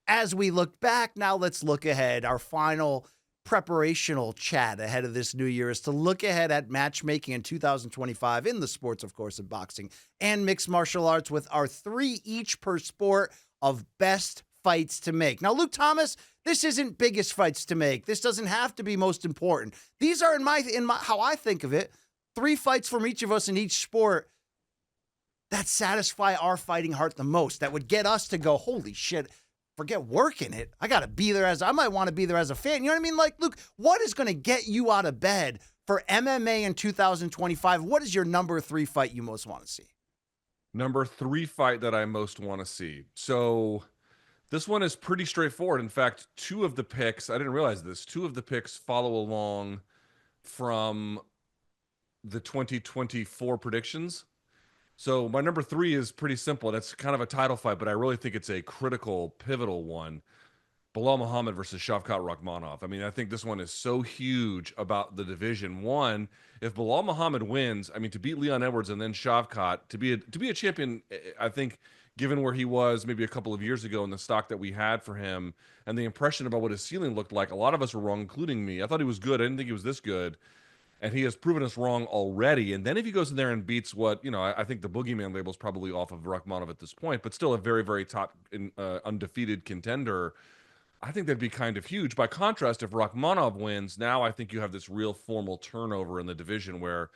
as we look back, now let's look ahead. Our final preparational chat ahead of this new year is to look ahead at matchmaking in 2025 in the sports, of course, of boxing and mixed martial arts with our 3 each per sport of best fights to make. Now, Luke Thomas, this isn't biggest fights to make. This doesn't have to be most important. These are in my how I think of it, 3 fights from each of us in each sport that satisfy our fighting heart the most. That would get us to go, holy shit, forget working it. I got to be there I might want to be there as a fan. You know what I mean? Like, Luke, what is going to get you out of bed for MMA in 2025? What is your number 3 fight you most want to see? Number 3 fight that I most want to see. So this one is pretty straightforward. In fact, 2 of the picks, I didn't realize this, 2 of the picks follow along from the 2024 predictions. So my number 3 is pretty simple. That's kind of a title fight, but I really think it's a critical, pivotal one. Bilal Muhammad versus Shavkat Rakhmonov. I mean, I think this one is so huge about the division. One, if Bilal Muhammad wins, I mean, to beat Leon Edwards and then Shavkat, to be a champion, I think, given where he was maybe a couple of years ago and the stock that we had for him and the impression about what his ceiling looked like, a lot of us were wrong, including me. I thought he was good. I didn't think he was this good. And he has proven us wrong already. And then if he goes in there and beats what, I think the boogeyman label is probably off of Rakhmonov at this point, but still a very, very top undefeated contender, I think that'd be kind of huge. By contrast, if Rakhmonov wins, now I think you have this real formal turnover in the division where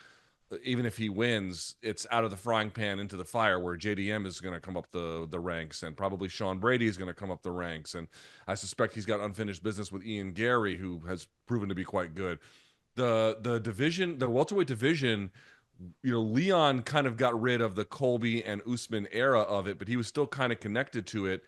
even if he wins, it's out of the frying pan into the fire, where JDM is going to come up the ranks and probably Sean Brady is going to come up the ranks. And I suspect he's got unfinished business with Ian Gary, who has proven to be quite good. The division, the welterweight division, Leon kind of got rid of the Colby and Usman era of it, but he was still kind of connected to it.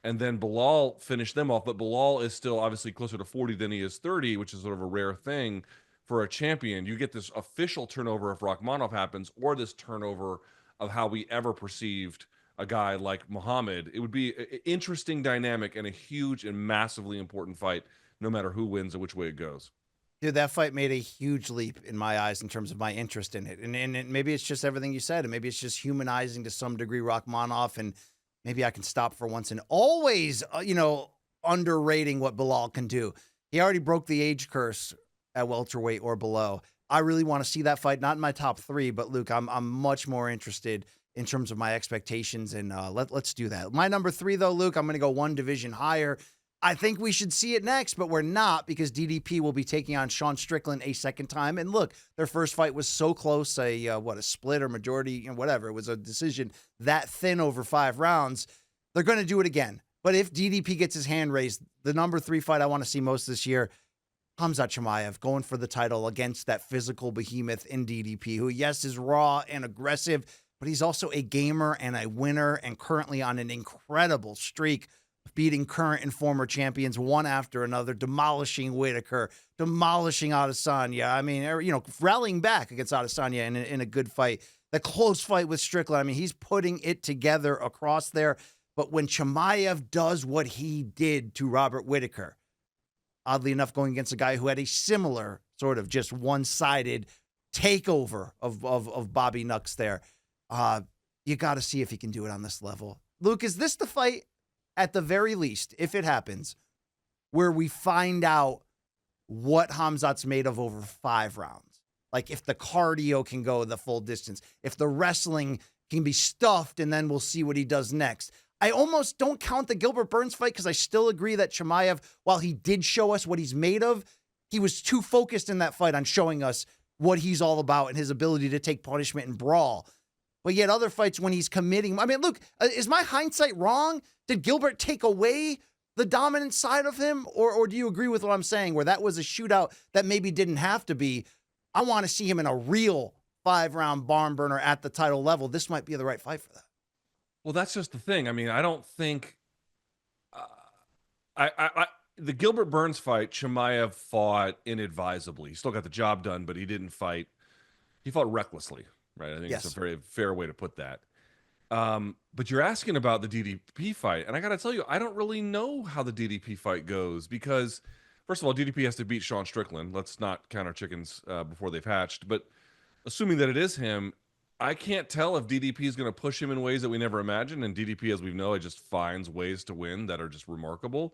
And then Bilal finished them off, but Bilal is still obviously closer to 40 than he is 30, which is sort of a rare thing for a champion. You get this official turnover if Rakhmonov happens, or this turnover of how we ever perceived a guy like Muhammad. It would be an interesting dynamic and a huge and massively important fight, no matter who wins or which way it goes. Dude, that fight made a huge leap in my eyes in terms of my interest in it. And maybe it's just everything you said, and maybe it's just humanizing to some degree Rakhmonov, and maybe I can stop for once and always, underrating what Bilal can do. He already broke the age curse at welterweight or below. I really want to see that fight, not in my top 3, but Luke, I'm much more interested in terms of my expectations, and let's do that. My number 3, though, Luke, I'm going to go one division higher. I think we should see it next, but we're not, because DDP will be taking on Sean Strickland a second time. And look, their first fight was so close, a split or majority, whatever. It was a decision that thin over 5 rounds. They're going to do it again. But if DDP gets his hand raised, the number 3 fight I want to see most this year, Khamzat Chimaev going for the title against that physical behemoth in DDP, who, yes, is raw and aggressive, but he's also a gamer and a winner and currently on an incredible streak, beating current and former champions one after another, demolishing Whitaker, demolishing Adesanya. I mean, rallying back against Adesanya in a good fight. The close fight with Strickland, I mean, he's putting it together across there. But when Chimaev does what he did to Robert Whitaker, oddly enough, going against a guy who had a similar sort of just one-sided takeover of Bobby Nux there, you got to see if he can do it on this level. Luke, is this the fight, at the very least, if it happens, where we find out what Khamzat's made of over 5 rounds? Like, if the cardio can go the full distance, if the wrestling can be stuffed, and then we'll see what he does next. I almost don't count the Gilbert Burns fight, because I still agree that Chimaev, while he did show us what he's made of, he was too focused in that fight on showing us what he's all about and his ability to take punishment and brawl. But yet other fights when he's committing, I mean, look, is my hindsight wrong? Did Gilbert take away the dominant side of him? Or do you agree with what I'm saying, where that was a shootout that maybe didn't have to be? I want to see him in a real 5-round barn burner at the title level. This might be the right fight for that. Well, that's just the thing. I mean, I don't think the Gilbert Burns fight, Chimaev fought inadvisably. He still got the job done, but he didn't fight. He fought recklessly, right? I think it's a very fair way to put that. But you're asking about the DDP fight, and I got to tell you, I don't really know how the DDP fight goes, because, first of all, DDP has to beat Sean Strickland. Let's not count our chickens before they've hatched. But assuming that it is him, I can't tell if DDP is going to push him in ways that we never imagined, and DDP, as we know, it just finds ways to win that are just remarkable,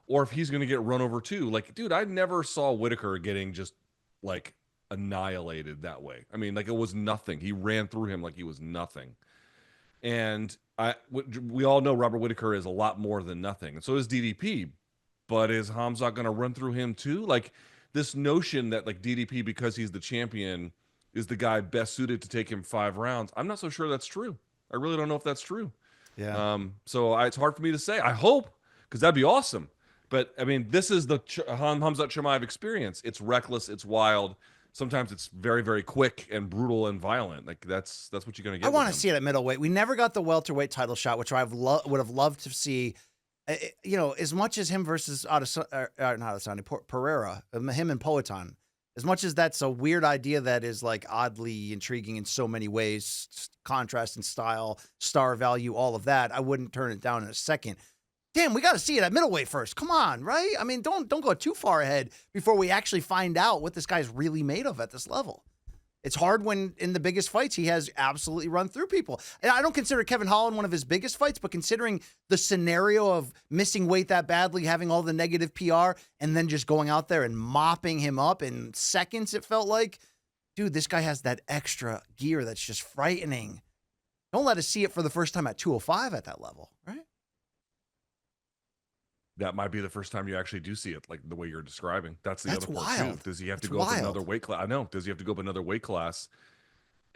or if he's going to get run over too. Like, dude, I never saw Whitaker getting just like annihilated that way. I mean, like it was nothing. He ran through him like he was nothing. And we all know Robert Whitaker is a lot more than nothing, and so is DDP. But is Hamzat going to run through him too? Like this notion that like DDP, because he's the champion, is the guy best suited to take him 5 rounds. I'm not so sure that's true. I really don't know if that's true. Yeah. So it's hard for me to say. I hope, because that'd be awesome. But I mean, this is the Hamzat Chimaev experience. It's reckless. It's wild. Sometimes it's very, very quick and brutal and violent. Like that's what you're gonna get. I want to see it at middleweight. We never got the welterweight title shot, which I would have loved to see. You know, as much as him versus not Adesanya, Pereira, him and Poatan. As much as that's a weird idea that is like oddly intriguing in so many ways, contrast in style, star value, all of that, I wouldn't turn it down in a second. Damn, we got to see it at middleweight first. Come on, right? I mean, don't go too far ahead before we actually find out what this guy's really made of at this level. It's hard when in the biggest fights he has absolutely run through people. And I don't consider Kevin Holland one of his biggest fights, but considering the scenario of missing weight that badly, having all the negative PR, and then just going out there and mopping him up in seconds, it felt like, dude, this guy has that extra gear that's just frightening. Don't let us see it for the first time at 205 at that level, right? That might be the first time you actually do see it, like the way you're describing. That's the other part wild. too. Does he have to That's go up wild. another weight class? I know. Does he have to go up another weight class?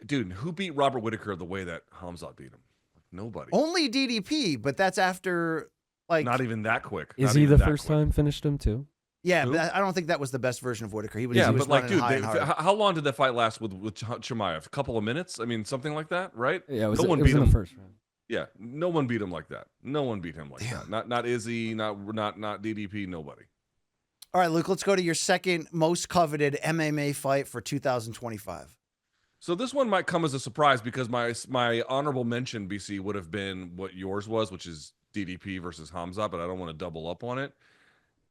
Dude, who beat Robert Whitaker the way that Hamzat beat him? Nobody. Only DDP, but that's after like not even that quick. Is he the first time finished him too? Yeah, Who? but I don't think that was the best version of Whitaker. He was, yeah, he was but like, running dude, high and hard. how long did that fight last with Chimaev? A couple of minutes? I mean, something like that, right? Yeah, it was, no one it was beat in him. the first round. Yeah, no one beat him like that. No one beat him like Damn. that. Not Izzy, not DDP, nobody. All right, Luke, let's go to your second most coveted MMA fight for 2025. So this one might come as a surprise because my honorable mention, BC, would have been what yours was, which is DDP versus Hamzat, but I don't want to double up on it.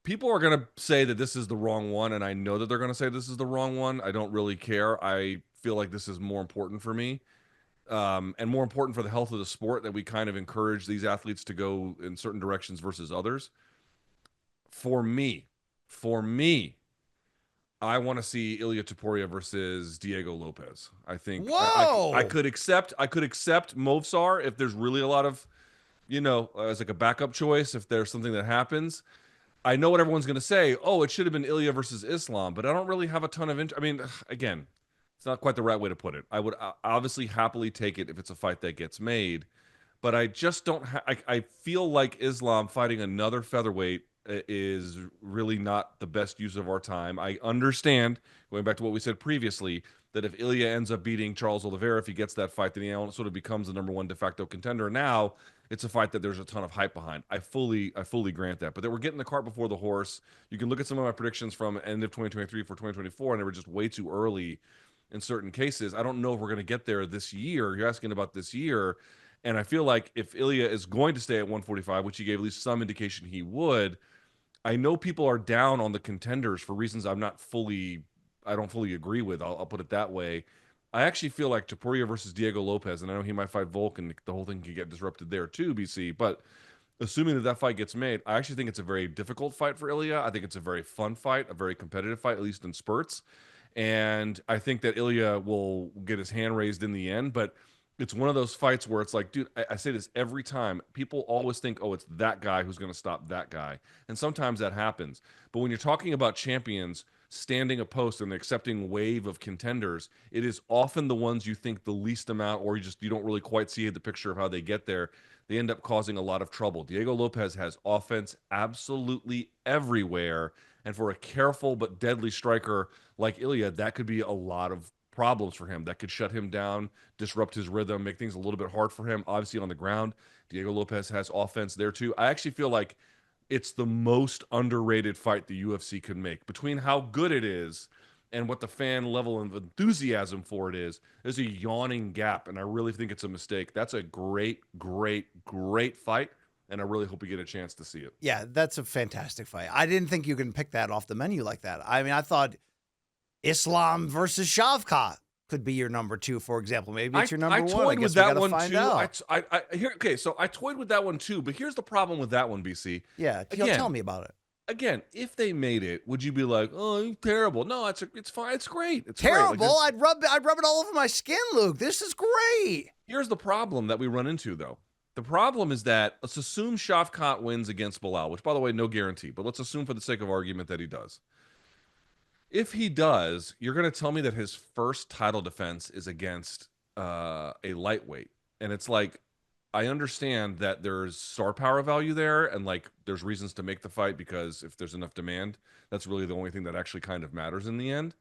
People are going to say that this is the wrong one, and I know that they're going to say this is the wrong one. I don't really care. I feel like this is more important for me. And more important for the health of the sport, that we kind of encourage these athletes to go in certain directions versus others. For me, I want to see Ilia Topuria versus Diego Lopez. I think I could accept Movsar if there's really a lot of, as like a backup choice, if there's something that happens. I know what everyone's going to say. Oh, it should have been Ilia versus Islam, but I don't really have a ton of interest. I mean, again, it's not quite the right way to put it. I would obviously happily take it if it's a fight that gets made, but I just don't. I feel like Islam fighting another featherweight is really not the best use of our time. I understand, going back to what we said previously, that if Ilia ends up beating Charles Oliveira, if he gets that fight, then he sort of becomes the #1 de facto contender. Now it's a fight that there's a ton of hype behind. I fully grant that. But they were getting the cart before the horse. You can look at some of my predictions from end of 2023 for 2024, and they were just way too early in certain cases. I don't know if we're going to get there this year. You're asking about this year. And I feel like if Ilia is going to stay at 145, which he gave at least some indication he would, I know people are down on the contenders for reasons I don't fully agree with. I'll put it that way. I actually feel like Topuria versus Diego Lopez, and I know he might fight Volk, and the whole thing could get disrupted there too, BC. But assuming that fight gets made, I actually think it's a very difficult fight for Ilia. I think it's a very fun fight, a very competitive fight, at least in spurts. And I think that Ilia will get his hand raised in the end. But it's one of those fights where it's like, dude, I say this every time. People always think, oh, it's that guy who's going to stop that guy. And sometimes that happens. But when you're talking about champions standing a post and accepting wave of contenders, it is often the ones you think the least amount, or you don't really quite see the picture of how they get there. They end up causing a lot of trouble. Diego Lopez has offense absolutely everywhere. And for a careful but deadly striker like Ilia, that could be a lot of problems for him. That could shut him down, disrupt his rhythm, make things a little bit hard for him. Obviously on the ground, Diego Lopez has offense there too. I actually feel like it's the most underrated fight the UFC could make. Between how good it is and what the fan level of enthusiasm for it is, there's a yawning gap, and I really think it's a mistake. That's a great, great, great fight, and I really hope we get a chance to see it. Yeah, that's a fantastic fight. I didn't think you can pick that off the menu like that. I mean, I thought Islam versus Shavkat could be your number 2, for example. Maybe it's your number 1. Toyed I guess with we that gotta one find too. out. So I toyed with that one too, but here's the problem with that one, BC. Yeah, Again, tell me about it. Again, if they made it, would you be like, "Oh, terrible"? No, it's fine. It's great. It's terrible. Great. Like, I'd rub it all over my skin, Luke. This is great. Here's the problem that we run into, though. The problem is that let's assume Shavkat wins against Bilal, which, by the way, no guarantee, but let's assume for the sake of argument that he does. If he does, you're going to tell me that his first title defense is against a lightweight, and it's like, I understand that there's star power value there, and like there's reasons to make the fight because if there's enough demand, that's really the only thing that actually kind of matters in the end.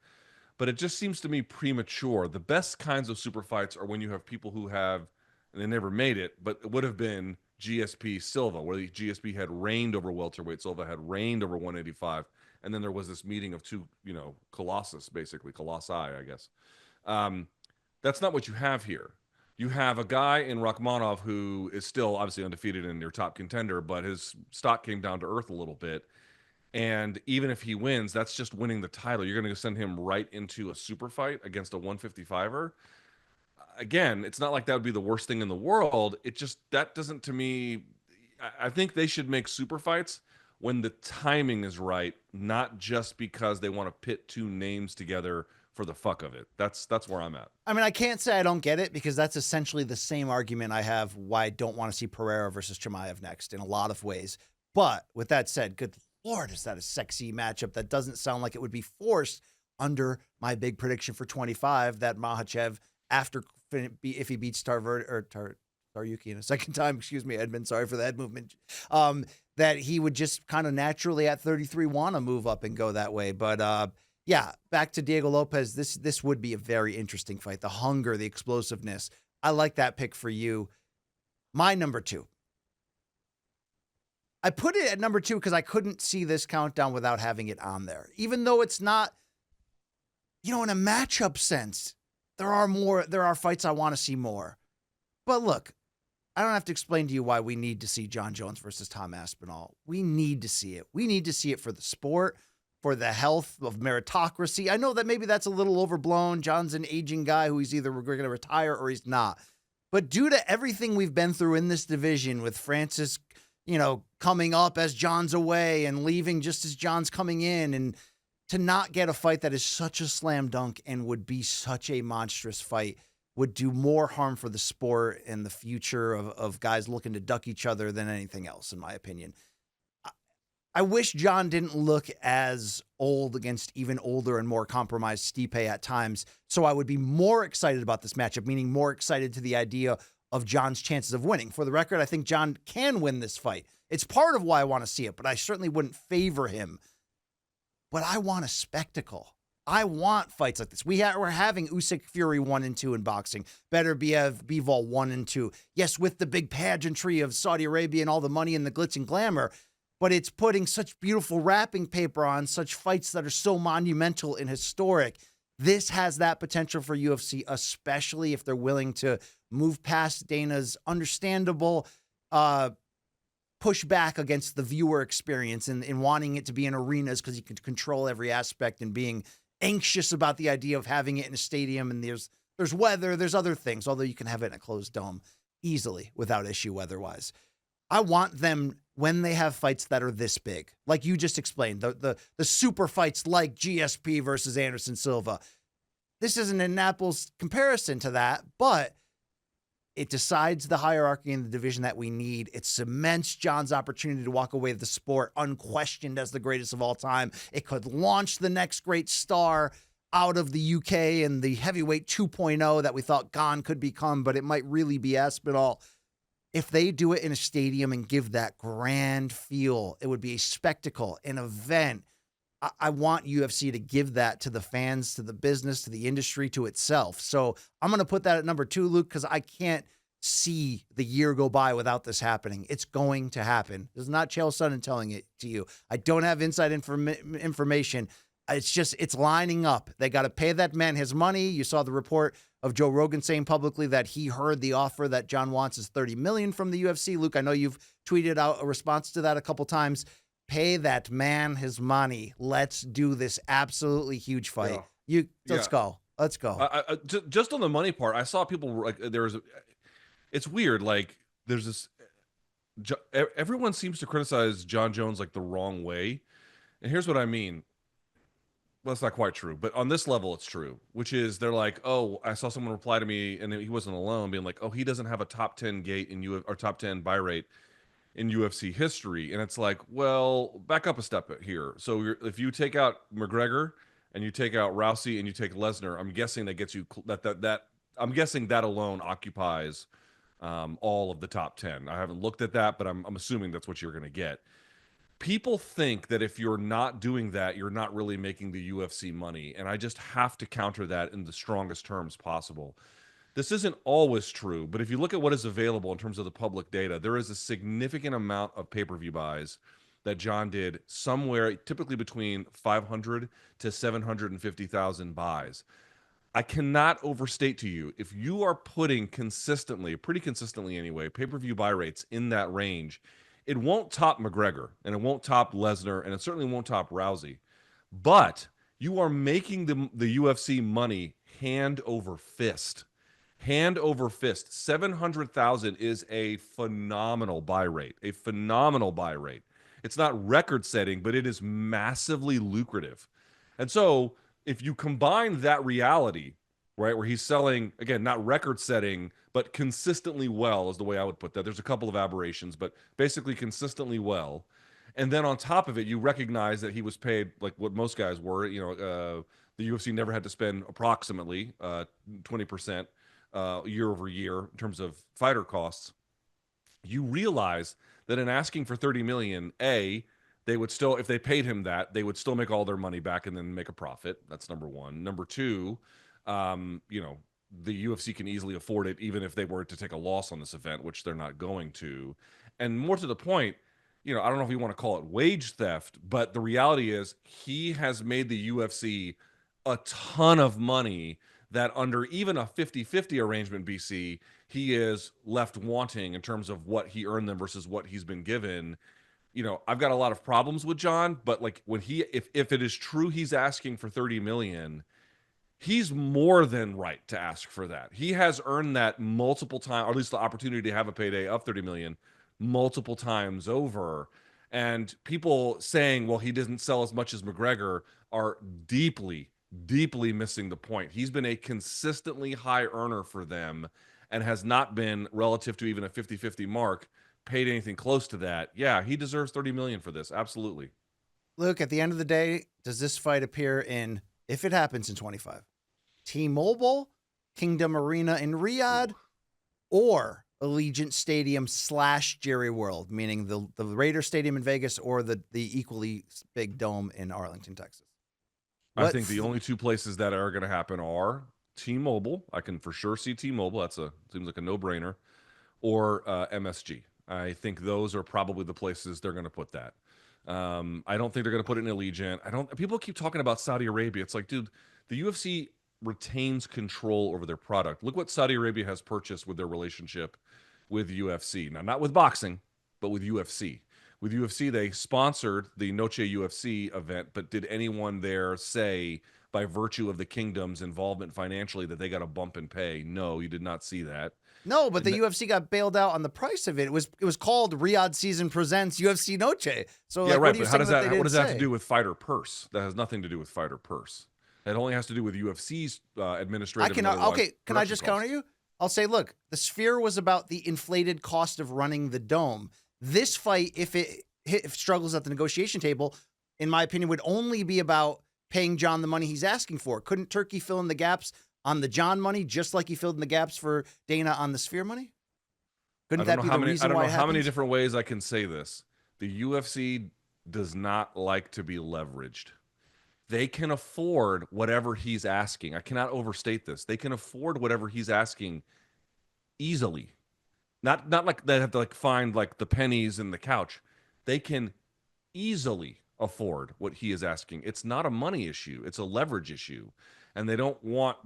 But it just seems to me premature. The best kinds of super fights are when you have people who have, and they never made it, but it would have been GSP Silva, where the GSP had reigned over welterweight, Silva had reigned over 185, and then there was this meeting of two, colossi, I guess. That's not what you have here. You have a guy in Rakhmonov who is still obviously undefeated and your top contender, but his stock came down to earth a little bit. And even if he wins, that's just winning the title. You're going to send him right into a super fight against a 155er. Again, it's not like that would be the worst thing in the world. That doesn't, to me, I think they should make super fights when the timing is right, not just because they want to pit two names together for the fuck of it. That's where I'm at. I mean, I can't say I don't get it because that's essentially the same argument I have why I don't want to see Pereira versus Chimaev next in a lot of ways. But with that said, good Lord, is that a sexy matchup that doesn't sound like it would be forced under my big prediction for 25 that Makhachev, if he beats Taryuki in a second time, excuse me, Edmund, sorry for the head movement, that he would just kind of naturally at 33 want to move up and go that way. But yeah, back to Diego Lopez. This would be a very interesting fight. The hunger, the explosiveness. I like that pick for you. My number 2. I put it at number 2 because I couldn't see this countdown without having it on there. Even though it's not, in a matchup sense, there are fights I want to see more. But look, I don't have to explain to you why we need to see John Jones versus Tom Aspinall. We need to see it. We need to see it for the sport, for the health of meritocracy. I know that maybe that's a little overblown. John's an aging guy who he's either going to retire or he's not. But due to everything we've been through in this division with Francis, coming up as John's away and leaving just as John's coming in, and to not get a fight that is such a slam dunk and would be such a monstrous fight would do more harm for the sport and the future of guys looking to duck each other than anything else, in my opinion. I wish John didn't look as old against even older and more compromised Stipe at times, so I would be more excited about this matchup, meaning more excited to the idea of John's chances of winning. For the record, I think John can win this fight. It's part of why I want to see it, but I certainly wouldn't favor him. But I want a spectacle. I want fights like this. We're having Usyk Fury 1 and 2 in boxing. Better Bivol 1 and 2. Yes, with the big pageantry of Saudi Arabia and all the money and the glitz and glamour, but it's putting such beautiful wrapping paper on such fights that are so monumental and historic. This has that potential for UFC, especially if they're willing to move past Dana's understandable push back against the viewer experience and wanting it to be in arenas because you can control every aspect and being anxious about the idea of having it in a stadium. And there's weather, there's other things, although you can have it in a closed dome easily without issue weather-wise. I want them, when they have fights that are this big, like you just explained, the super fights like GSP versus Anderson Silva. This isn't an apples comparison to that, but it decides the hierarchy in the division that we need. It cements John's opportunity to walk away with the sport unquestioned as the greatest of all time. It could launch the next great star out of the UK and the heavyweight 2.0 that we thought Gane could become, but it might really be Aspinall. If they do it in a stadium and give that grand feel, it would be a spectacle, an event. I want UFC to give that to the fans, to the business, to the industry, to itself. So I'm going to put that at number 2, Luke, because I can't see the year go by without this happening. It's going to happen. This is not Chael Sonnen telling it to you. I don't have inside information. It's lining up. They got to pay that man his money. You saw the report of Joe Rogan saying publicly that he heard the offer that John wants is $30 million from the UFC. Luke, I know you've tweeted out a response to that a couple times. Pay that man his money. Let's do this absolutely huge fight. Yeah. Let's go. Let's go. Just on the money part, I saw people like it's weird. Like there's this, everyone seems to criticize John Jones like the wrong way. And here's what I mean. Well, that's not quite true, but on this level, it's true, which is they're like, oh, I saw someone reply to me and he wasn't alone being like, oh, he doesn't have a top 10 gate in or top 10 buy rate in UFC history. And it's like, well, back up a step here. So if you take out McGregor and you take out Rousey and you take Lesnar, I'm guessing that gets you that I'm guessing that alone occupies all of the top 10. I haven't looked at that, but I'm assuming that's what you're going to get. People think that if you're not doing that, you're not really making the UFC money. And I just have to counter that in the strongest terms possible. This isn't always true, but if you look at what is available in terms of the public data, there is a significant amount of pay-per-view buys that John did, somewhere typically between 500 to 750,000 buys. I cannot overstate to you, if you are putting consistently, pretty consistently anyway, pay-per-view buy rates in that range, it won't top McGregor, and it won't top Lesnar, and it certainly won't top Rousey. But you are making the UFC money hand over fist. Hand over fist. 700,000 is a phenomenal buy rate. A phenomenal buy rate. It's not record-setting, but it is massively lucrative. And so if you combine that reality, right, where he's selling, again, not record-setting, but consistently well is the way I would put that. There's a couple of aberrations, but basically consistently well. And then on top of it, you recognize that he was paid like what most guys were. The UFC never had to spend approximately 20% year over year in terms of fighter costs. You realize that in asking for 30 million, they would still, if they paid him that, they would still make all their money back and then make a profit. That's number one. Number two, the UFC can easily afford it, even if they were to take a loss on this event, which they're not going to. And more to the point, I don't know if you want to call it wage theft, but the reality is he has made the UFC a ton of money that under even a 50-50 arrangement, BC, he is left wanting in terms of what he earned them versus what he's been given. I've got a lot of problems with John, but like when if it is true he's asking for 30 million, he's more than right to ask for that. He has earned that multiple times, or at least the opportunity to have a payday of 30 million multiple times over. And people saying, well, he doesn't sell as much as McGregor are deeply, deeply missing the point. He's been a consistently high earner for them and has not been, relative to even a 50-50 mark, paid anything close to that. Yeah, he deserves 30 million for this. Absolutely. Luke, at the end of the day, does this fight appear in, if it happens in 25, T-Mobile, Kingdom Arena in Riyadh, or Allegiant Stadium / Jerry World, meaning the Raider Stadium in Vegas or the equally big dome in Arlington, Texas? I think the only two places that are going to happen are T-Mobile. I can for sure see T-Mobile. Seems like a no-brainer. Or MSG. I think those are probably the places they're going to put that. I don't think they're going to put it in Allegiant. People keep talking about Saudi Arabia. It's like, dude, the UFC retains control over their product. Look what Saudi Arabia has purchased with their relationship with UFC. Now, not with boxing, but with UFC. With UFC, they sponsored the Noche UFC event, but did anyone there say, by virtue of the kingdom's involvement financially, that they got a bump in pay? No, you did not see that. No, but the UFC got bailed out on the price of it. It was called Riyadh Season Presents UFC Noche. So yeah, like, right. But what does that have say? to do with fighter purse? That has nothing to do with fighter purse. It only has to do with UFC's administrative. Can I just counter you? I'll say, look, the Sphere was about the inflated cost of running the dome. This fight, if it struggles at the negotiation table, in my opinion, would only be about paying John the money he's asking for. Couldn't Turkey fill in the gaps on the John money, just like he filled in the gaps for Dana on the Sphere money? Couldn't that be the reason why it happens? I don't know how many different ways I can say this. The UFC does not like to be leveraged. They can afford whatever he's asking. I cannot overstate this. They can afford whatever he's asking easily. Not like they have to like find like the pennies in the couch. They can easily afford what he is asking. It's not a money issue. It's a leverage issue. And they don't want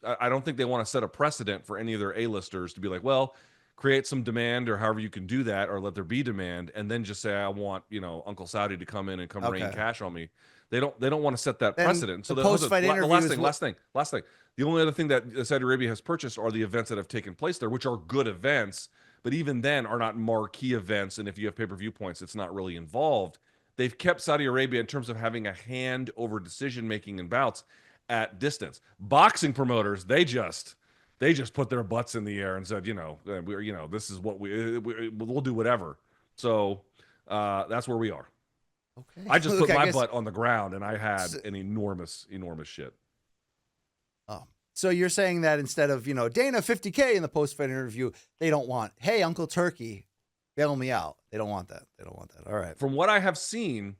I don't think they want to set a precedent for any of their A-listers to be like, well, create some demand, or however you can do that, or let there be demand, and then just say, I want, Uncle Saudi to come in and come rain cash on me. They don't want to set that Then precedent. So the post-fight the interview last thing. The only other thing that Saudi Arabia has purchased are the events that have taken place there, which are good events, but even then are not marquee events. And if you have pay-per-view points, it's not really involved. They've kept Saudi Arabia in terms of having a hand over decision-making in bouts at distance. Boxing promoters, they just put their butts in the air and said, this is what we'll do whatever. So that's where we are. Okay. I just put my butt on the ground, and I had an enormous shit. Oh, so you're saying that instead of, Dana 50K in the post-fight interview, they don't want, hey, Uncle Turkey, bail me out. They don't want that. All right. From what I have seen,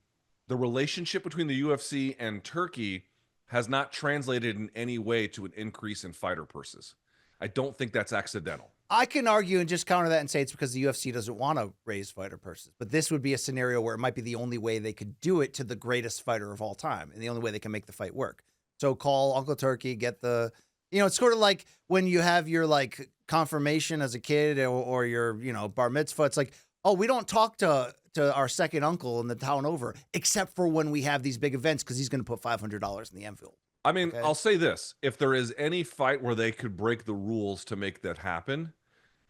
the relationship between the UFC and Turkey has not translated in any way to an increase in fighter purses. I don't think that's accidental. I can argue and just counter that and say it's because the UFC doesn't want to raise fighter purses. But this would be a scenario where it might be the only way they could do it to the greatest fighter of all time, and the only way they can make the fight work. So call Uncle Turkey, get the, it's sort of like when you have your like confirmation as a kid or your, bar mitzvah. It's like, oh, we don't talk to our second uncle in the town over, except for when we have these big events, because he's going to put $500 in the envelope. I mean, okay. I'll say this. If there is any fight where they could break the rules to make that happen,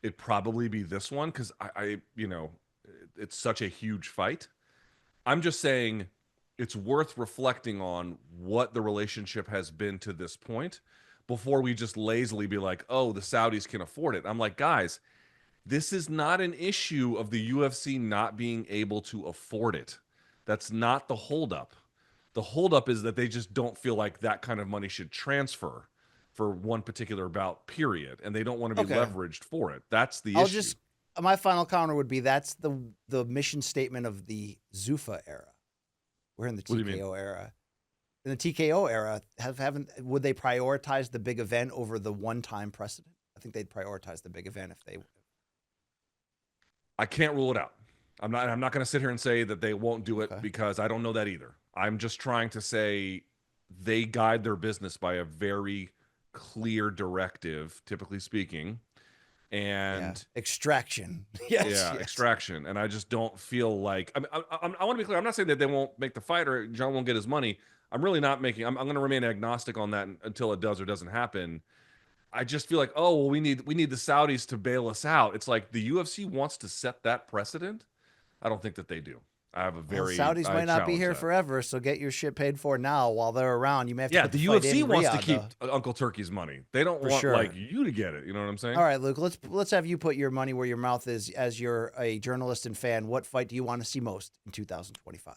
it'd probably be this one, because it's such a huge fight. I'm just saying it's worth reflecting on what the relationship has been to this point before we just lazily be like, oh, the Saudis can afford it. I'm like, guys, this is not an issue of the UFC not being able to afford it. That's not the holdup. The holdup is that they just don't feel like that kind of money should transfer for one particular bout, period. And they don't want to be leveraged for it. That's the issue. My final counter would be that's the mission statement of the Zuffa era. We're in the TKO era. In the TKO era, would they prioritize the big event over the one-time precedent? I think they'd prioritize the big event if they. I can't rule it out. I'm not going to sit here and say that they won't do it because I don't know that either. I'm just trying to say they guide their business by a very clear directive, typically speaking, and extraction. Yes. Extraction. And I just don't feel like I want to be clear. I'm not saying that they won't make the fight or John won't get his money. I'm really not making. I'm going to remain agnostic on that until it does or doesn't happen. I just feel like, oh, well, we need the Saudis to bail us out. It's like the UFC wants to set that precedent. I don't think that they do. I have a very Saudis might not be here forever, so get your shit paid for now while they're around. You may have to. Yeah, the UFC wants to keep Uncle Turkey's money. They don't want like you to get it. You know what I'm saying? All right, Luke. Let's have you put your money where your mouth is. As you're a journalist and fan, what fight do you want to see most in 2025?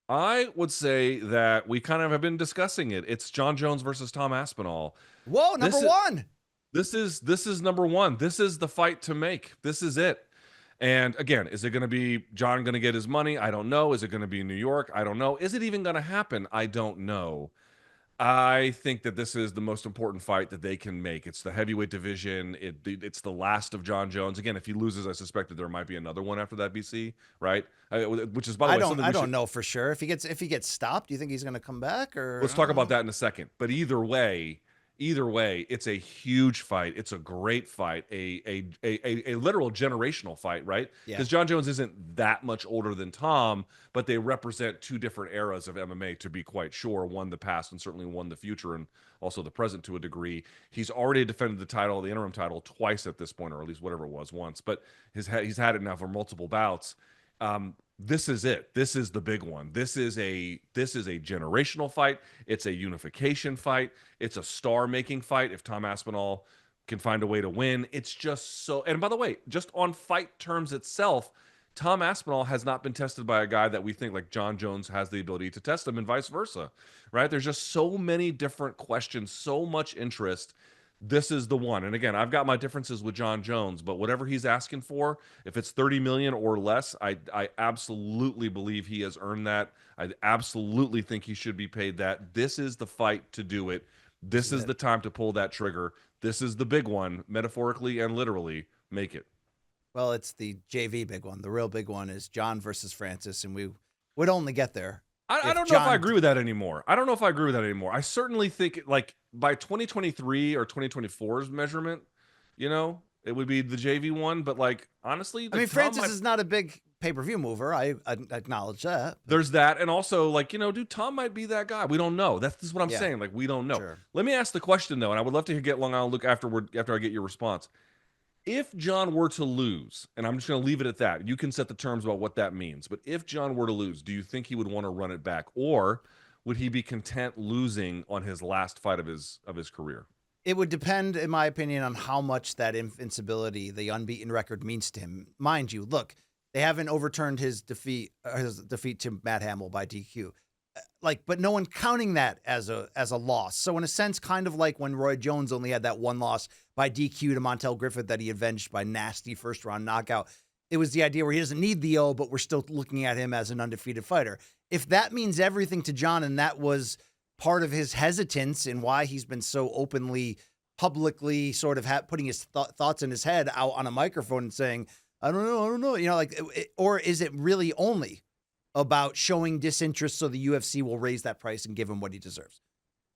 I would say that we kind of have been discussing it. It's Jon Jones versus Tom Aspinall. Whoa, number one. This is number one. This is the fight to make. This is it. And again, is it going to be John going to get his money? I don't know. Is it going to be in New York? I don't know. Is it even going to happen? I don't know. I think that this is the most important fight that they can make. It's the heavyweight division. It's the last of Jon Jones. Again, if he loses, I suspect that there might be another one after that, BC, right? Which is, by the way, I don't know for sure. If he gets stopped, do you think he's going to come back? Or let's talk about that in a second. But either way, it's a huge fight. It's a great fight, a literal generational fight, right? Because Jon Jones isn't that much older than Tom, but they represent two different eras of MMA, to be quite sure. One the past and certainly one the future, and also the present to a degree. He's already defended the title, the interim title, twice at this point, or at least whatever it was, once. But he's had it now for multiple bouts. This is it. This is the big one. This is a generational fight. It's a unification fight. It's a star-making fight. If Tom Aspinall can find a way to win, it's just so. And by the way, just on fight terms itself, Tom Aspinall has not been tested by a guy that we think like Jon Jones has the ability to test him, and vice versa, right? There's just so many different questions, so much interest. This is the one. And again, I've got my differences with Jon Jones, but whatever he's asking for, if it's 30 million or less, I absolutely believe he has earned that. I absolutely think he should be paid that. This is the fight to do it. This is the time to pull that trigger. This is the big one, metaphorically and literally. Make it. Well, it's the JV big one. The real big one is John versus Francis, and we would only get there. I don't know if I agree with that anymore. I certainly think like by 2023 or 2024's measurement, It would be the JV one, but like honestly, I mean, Francis is not a big pay-per-view mover. I acknowledge that. There's that, and also like dude, Tom might be that guy. We don't know. This is what I'm saying. Like we don't know. Sure. Let me ask the question though, and I would love to get Long Island Luke after I get your response. If John were to lose, and I'm just going to leave it at that, you can set the terms about what that means. But if John were to lose, do you think he would want to run it back, or would he be content losing on his last fight of his career? It would depend, in my opinion, on how much that invincibility, the unbeaten record, means to him. Mind you, look, they haven't overturned his defeat to Matt Hamill by DQ. But no one counting that as a loss. So in a sense, kind of like when Roy Jones only had that one loss by DQ to Montel Griffith that he avenged by nasty first-round knockout. It was the idea where he doesn't need the O, but we're still looking at him as an undefeated fighter. If that means everything to John, and that was part of his hesitance and why he's been so openly, publicly sort of putting his thoughts in his head out on a microphone and saying, I don't know, or is it really only about showing disinterest so the UFC will raise that price and give him what he deserves?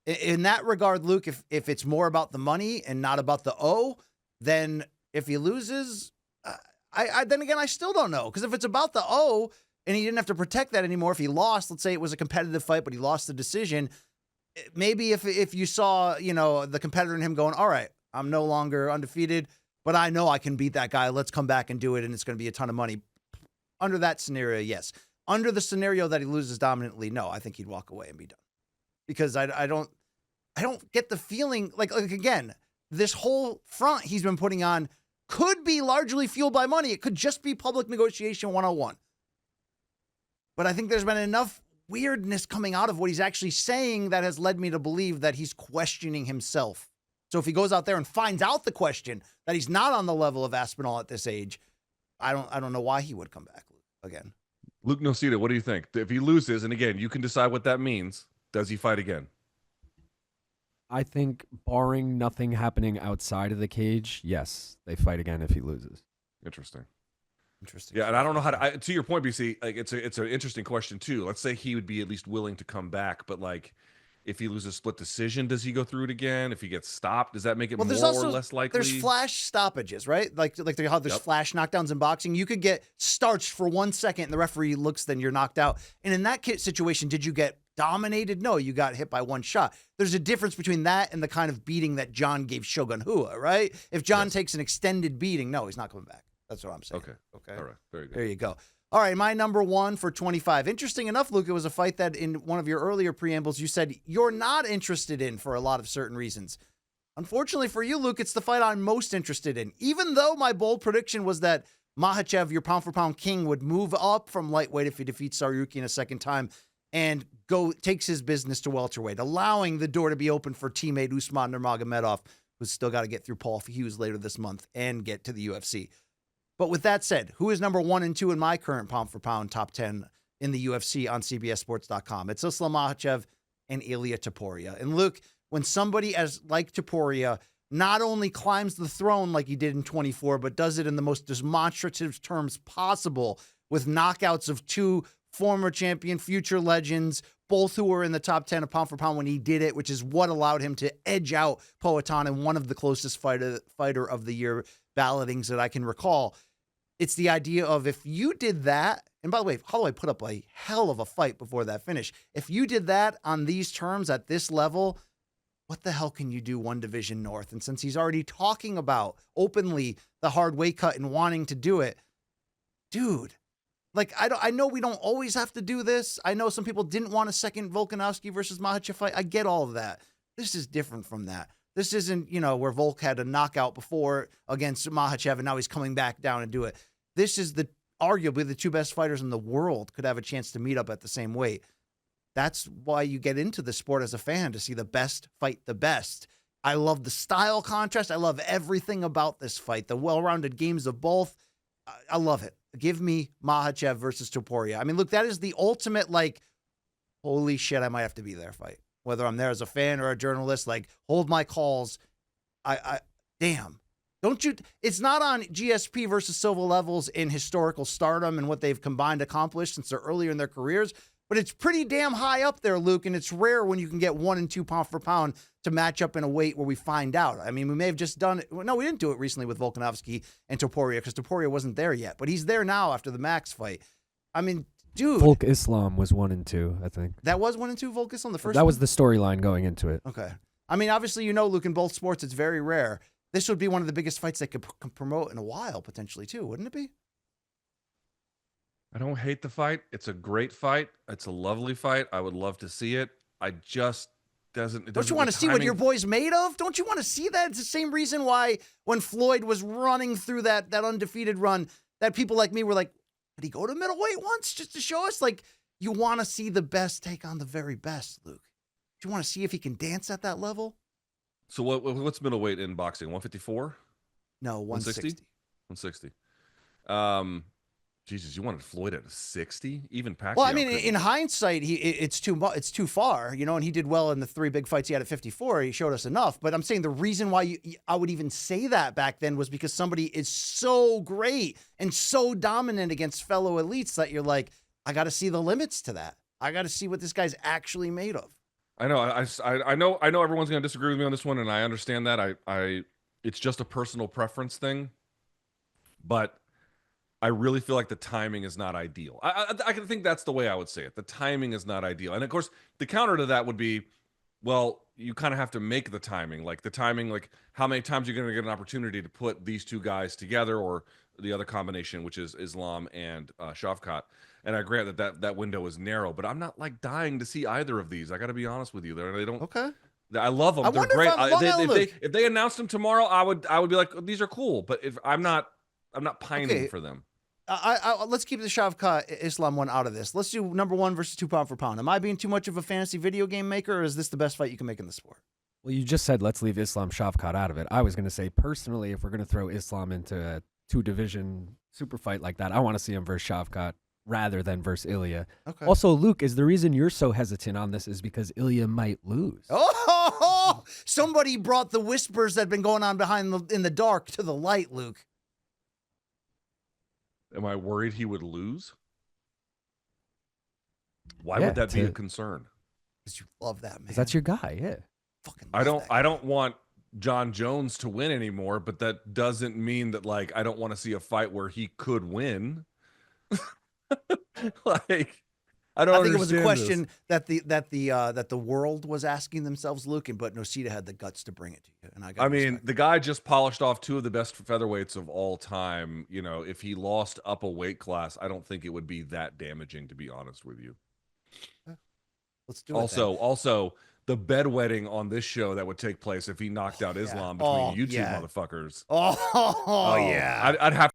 In that regard, Luke, if it's more about the money and not about the O, then if he loses, then again, I still don't know. Because if it's about the O and he didn't have to protect that anymore, if he lost, let's say it was a competitive fight, but he lost the decision, maybe if you saw, the competitor in him going, all right, I'm no longer undefeated, but I know I can beat that guy. Let's come back and do it, and it's going to be a ton of money. Under that scenario, yes. Under the scenario that he loses dominantly, no, I think he'd walk away and be done. Because I don't get the feeling, like again, this whole front he's been putting on could be largely fueled by money. It could just be public negotiation 101. But I think there's been enough weirdness coming out of what he's actually saying that has led me to believe that he's questioning himself. So if he goes out there and finds out the question that he's not on the level of Aspinall at this age, I don't know why he would come back again. Luke Nocita, what do you think? If he loses, and again, you can decide what that means, does he fight again? I think barring nothing happening outside of the cage, yes, they fight again if he loses. Interesting. Interesting. Yeah, and I don't know how to your point, BC, like it's an interesting question too. Let's say he would be at least willing to come back, but like if he loses split decision, does he go through it again? If he gets stopped, does that make it more or less likely? There's flash stoppages, right? Like how there's flash knockdowns in boxing. You could get starched for 1 second and the referee looks, then you're knocked out. And in that situation, did you get dominated? No, you got hit by one shot. There's a difference between that and the kind of beating that John gave Shogun Rua, right? If John takes an extended beating, no, he's not coming back. That's what I'm saying. Okay. All right. Very good. There you go. All right, my number one for 25. Interesting enough, Luke, it was a fight that in one of your earlier preambles, you said you're not interested in for a lot of certain reasons. Unfortunately for you, Luke, it's the fight I'm most interested in. Even though my bold prediction was that Makhachev, your pound-for-pound king, would move up from lightweight if he defeats Saryuki a second time and takes his business to welterweight, allowing the door to be open for teammate Usman Nurmagomedov, who's still got to get through Paul Hughes later this month and get to the UFC. But with that said, who is number 1 and 2 in my current pound-for-pound top 10 in the UFC on CBSSports.com? It's Islam Makhachev and Ilia Topuria. And Luke, when somebody like Topuria not only climbs the throne like he did in 24, but does it in the most demonstrative terms possible with knockouts of 2 former champion, future legends, both who were in the top 10 of pound-for-pound when he did it, which is what allowed him to edge out Poatan in one of the closest fighter of the year ballotings that I can recall. It's the idea of if you did that, and by the way, Holloway put up a hell of a fight before that finish. If you did that on these terms at this level, what the hell can you do one division north? And since he's already talking about openly the hard weight cut and wanting to do it, dude, like I know we don't always have to do this. I know some people didn't want a second Volkanovski versus Makhachev fight. I get all of that. This is different from that. This isn't, where Volk had a knockout before against Makhachev and now he's coming back down and do it. This is arguably the 2 best fighters in the world could have a chance to meet up at the same weight. That's why you get into the sport as a fan, to see the best fight the best. I love the style contrast. I love everything about this fight. The well-rounded games of both. I love it. Give me Makhachev versus Topuria. I mean, look, that is the ultimate, holy shit, I might have to be there fight. Whether I'm there as a fan or a journalist, hold my calls. Damn. Don't you? It's not on GSP versus Silva levels in historical stardom and what they've combined accomplished since they're earlier in their careers. but it's pretty damn high up there, Luke, and it's rare when you can get 1 and 2 pound for pound to match up in a weight where we find out. I mean, we may have just done it. No, we didn't do it recently with Volkanovski and Topuria because Topuria wasn't there yet, but he's there now after the Max fight. I mean, dude. Volk Islam was 1 and 2, I think. That was 1 and 2 Volk Islam, the first That one? was the storyline going into it. Okay. I mean, obviously, Luke, in both sports, it's very rare. This would be one of the biggest fights they could promote in a while, potentially, too, wouldn't it be? I don't hate the fight. It's a great fight. It's a lovely fight. I would love to see it. I just doesn't. Don't you want to see what your boy's made of? Don't you want to see that? It's the same reason why when Floyd was running through that undefeated run, that people like me were like, did he go to middleweight once just to show us? Like, you want to see the best take on the very best, Luke. Do you want to see if he can dance at that level? So what's middleweight in boxing? 154? No, 160. 160. Jesus, you wanted Floyd at a 60? Even Pacquiao. Well, I mean, in hindsight, it's too far, and he did well in the 3 big fights he had at 54. He showed us enough. But I'm saying the reason why I would even say that back then was because somebody is so great and so dominant against fellow elites that you're like, I got to see the limits to that. I got to see what this guy's actually made of. I know. I know everyone's going to disagree with me on this one, and I understand that. It's just a personal preference thing, but I really feel like the timing is not ideal. I can think that's the way I would say it. The timing is not ideal. And of course, the counter to that would be, well, you kind of have to make the timing. Like how many times you're going to get an opportunity to put these 2 guys together, or the other combination, which is Islam and Shavkat. And I grant that window is narrow, but I'm not like dying to see either of these. I got to be honest with you. They don't. Okay. I love them. They're great. If they announced them tomorrow, I would be like, oh, these are cool. But if I'm not pining for them. Let's keep the Shavkat Islam one out of this. Let's do number 1 versus 2 pound for pound. Am I being too much of a fantasy video game maker, or is this the best fight you can make in the sport? Well, you just said let's leave Islam Shavkat out of it. I was going to say, personally, if we're going to throw Islam into a 2-division super fight like that, I want to see him versus Shavkat rather than versus Ilya. Okay. Also, Luke, is the reason you're so hesitant on this is because Ilya might lose. Oh, somebody brought the whispers that have been going on in the dark to the light, Luke. Am I worried he would lose? Why would that be a concern? Because you love that, man. That's your guy, yeah. Fucking I don't want John Jones to win anymore, but that doesn't mean that I don't want to see a fight where he could win. I think it was a question that the world was asking themselves, Luke, but Nocita had the guts to bring it to you. And I mean, the guy just polished off 2 of the best featherweights of all time. If he lost up a weight class, I don't think it would be that damaging, to be honest with you. Let's do it. Also, the bedwetting on this show that would take place if he knocked out Islam between you 2 motherfuckers. Oh, yeah. I'd have